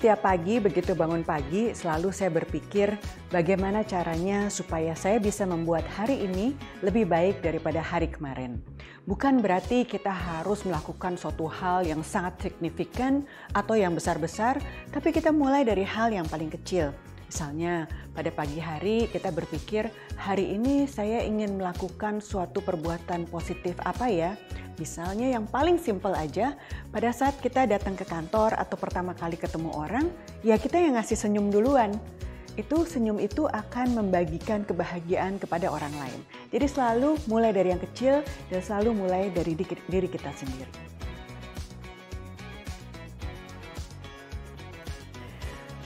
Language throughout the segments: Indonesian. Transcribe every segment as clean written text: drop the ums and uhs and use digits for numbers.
setiap pagi begitu bangun pagi selalu saya berpikir bagaimana caranya supaya saya bisa membuat hari ini lebih baik daripada hari kemarin. Bukan berarti kita harus melakukan suatu hal yang sangat signifikan atau yang besar-besar, tapi kita mulai dari hal yang paling kecil. Misalnya pada pagi hari kita berpikir hari ini saya ingin melakukan suatu perbuatan positif apa ya? Misalnya yang paling simpel aja, pada saat kita datang ke kantor atau pertama kali ketemu orang, ya kita yang ngasih senyum duluan. Senyum itu akan membagikan kebahagiaan kepada orang lain. Jadi selalu mulai dari yang kecil dan selalu mulai dari diri kita sendiri.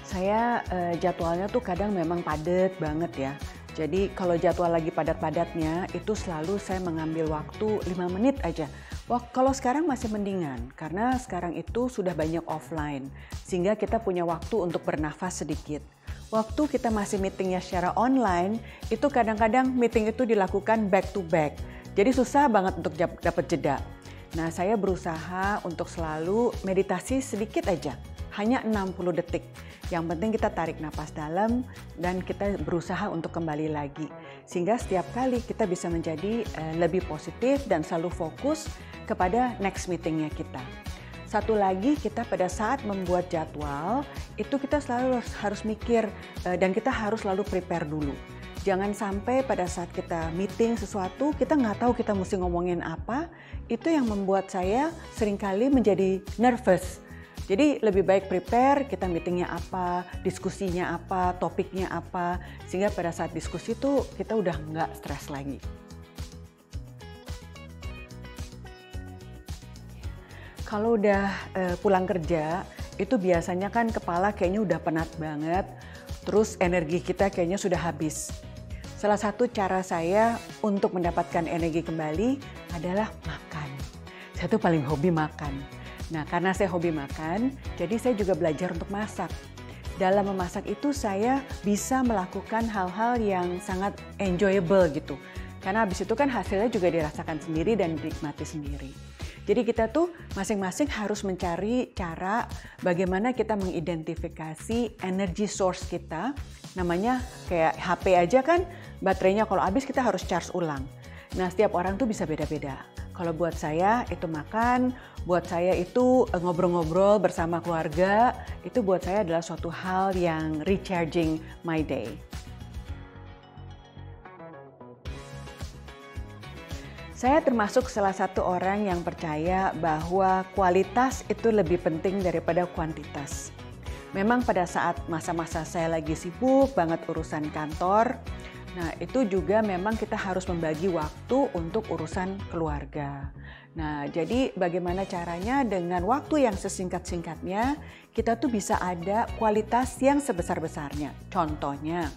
Saya jadwalnya tuh kadang memang padat banget ya. Jadi kalau jadwal lagi padat-padatnya itu selalu saya mengambil waktu 5 menit aja. Kalau sekarang masih mendingan karena sekarang itu sudah banyak offline sehingga kita punya waktu untuk bernafas sedikit. Waktu kita masih meetingnya secara online itu kadang-kadang meeting itu dilakukan back to back. Jadi susah banget untuk dapat jeda. Nah, saya berusaha untuk selalu meditasi sedikit aja. Hanya 60 detik. Yang penting kita tarik napas dalam dan kita berusaha untuk kembali lagi. Sehingga setiap kali kita bisa menjadi lebih positif dan selalu fokus kepada next meetingnya kita. Satu lagi, kita pada saat membuat jadwal, itu kita selalu harus mikir dan kita harus selalu prepare dulu. Jangan sampai pada saat kita meeting sesuatu, kita nggak tahu kita mesti ngomongin apa. Itu yang membuat saya seringkali menjadi nervous. Jadi lebih baik prepare, kita meetingnya apa, diskusinya apa, topiknya apa, sehingga pada saat diskusi itu kita udah nggak stres lagi. Kalau udah pulang kerja, itu biasanya kan kepala kayaknya udah penat banget, terus energi kita kayaknya sudah habis. Salah satu cara saya untuk mendapatkan energi kembali adalah makan. Saya tuh paling hobi makan. Nah, karena saya hobi makan, jadi saya juga belajar untuk masak. Dalam memasak itu saya bisa melakukan hal-hal yang sangat enjoyable gitu. Karena habis itu kan hasilnya juga dirasakan sendiri dan dinikmati sendiri. Jadi kita tuh masing-masing harus mencari cara bagaimana kita mengidentifikasi energy source kita. Namanya kayak HP aja kan, baterainya kalau habis kita harus charge ulang. Nah, setiap orang tuh bisa beda-beda. Kalau buat saya itu makan, buat saya itu ngobrol-ngobrol bersama keluarga, itu buat saya adalah suatu hal yang recharging my day. Saya termasuk salah satu orang yang percaya bahwa kualitas itu lebih penting daripada kuantitas. Memang pada saat masa-masa saya lagi sibuk banget urusan kantor, nah itu juga memang kita harus membagi waktu untuk urusan keluarga. Nah jadi bagaimana caranya dengan waktu yang sesingkat-singkatnya kita tuh bisa ada kualitas yang sebesar-besarnya. Contohnya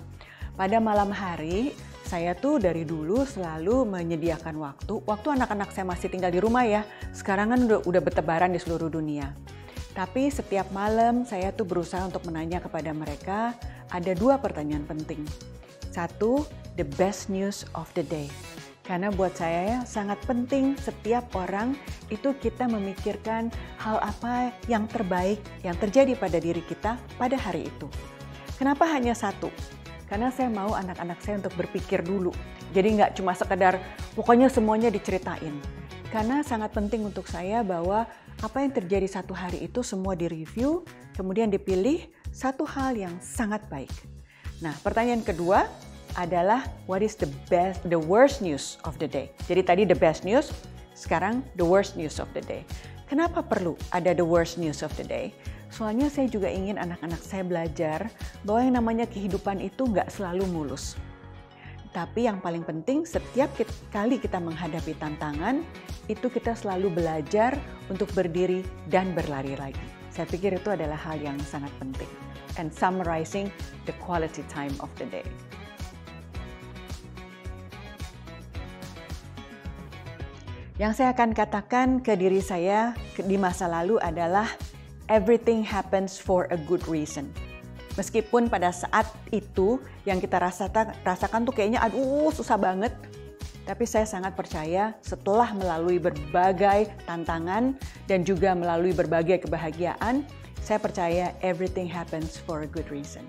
pada malam hari saya tuh dari dulu selalu menyediakan waktu anak-anak saya masih tinggal di rumah ya. Sekarang kan udah bertebaran di seluruh dunia. Tapi setiap malam saya tuh berusaha untuk menanya kepada mereka ada 2 pertanyaan penting. 1, the best news of the day. Karena buat saya sangat penting setiap orang itu kita memikirkan hal apa yang terbaik yang terjadi pada diri kita pada hari itu. Kenapa hanya 1? Karena saya mau anak-anak saya untuk berpikir dulu. Jadi nggak cuma sekedar pokoknya semuanya diceritain. Karena sangat penting untuk saya bahwa apa yang terjadi satu hari itu semua direview, kemudian dipilih satu hal yang sangat baik. Nah, pertanyaan kedua adalah what is the worst news of the day. Jadi tadi the best news, sekarang the worst news of the day. Kenapa perlu ada the worst news of the day? Soalnya saya juga ingin anak-anak saya belajar bahwa yang namanya kehidupan itu nggak selalu mulus. Tapi yang paling penting setiap kali kita menghadapi tantangan, itu kita selalu belajar untuk berdiri dan berlari lagi. Saya pikir itu adalah hal yang sangat penting. And summarizing the quality time of the day. Yang saya akan katakan ke diri saya di masa lalu adalah everything happens for a good reason. Meskipun pada saat itu yang kita rasakan tuh kayaknya aduh susah banget. Tapi saya sangat percaya setelah melalui berbagai tantangan dan juga melalui berbagai kebahagiaan, Saya percaya everything happens for a good reason.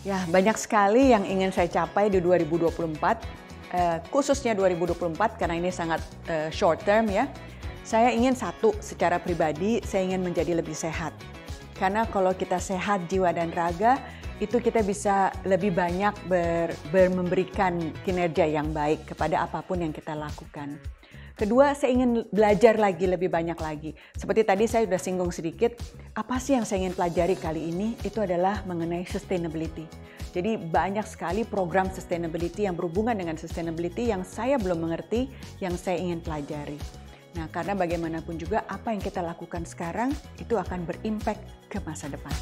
Ya, banyak sekali yang ingin saya capai di 2024, khususnya 2024 karena ini sangat short term ya. Saya ingin satu, secara pribadi saya ingin menjadi lebih sehat. Karena kalau kita sehat jiwa dan raga, itu kita bisa lebih banyak memberikan kinerja yang baik kepada apapun yang kita lakukan. Kedua, saya ingin belajar lagi, lebih banyak lagi. Seperti tadi saya sudah singgung sedikit, apa sih yang saya ingin pelajari kali ini? Itu adalah mengenai sustainability. Jadi banyak sekali program sustainability yang berhubungan dengan sustainability yang saya belum mengerti, yang saya ingin pelajari. Nah, karena bagaimanapun juga apa yang kita lakukan sekarang itu akan berimpact ke masa depan.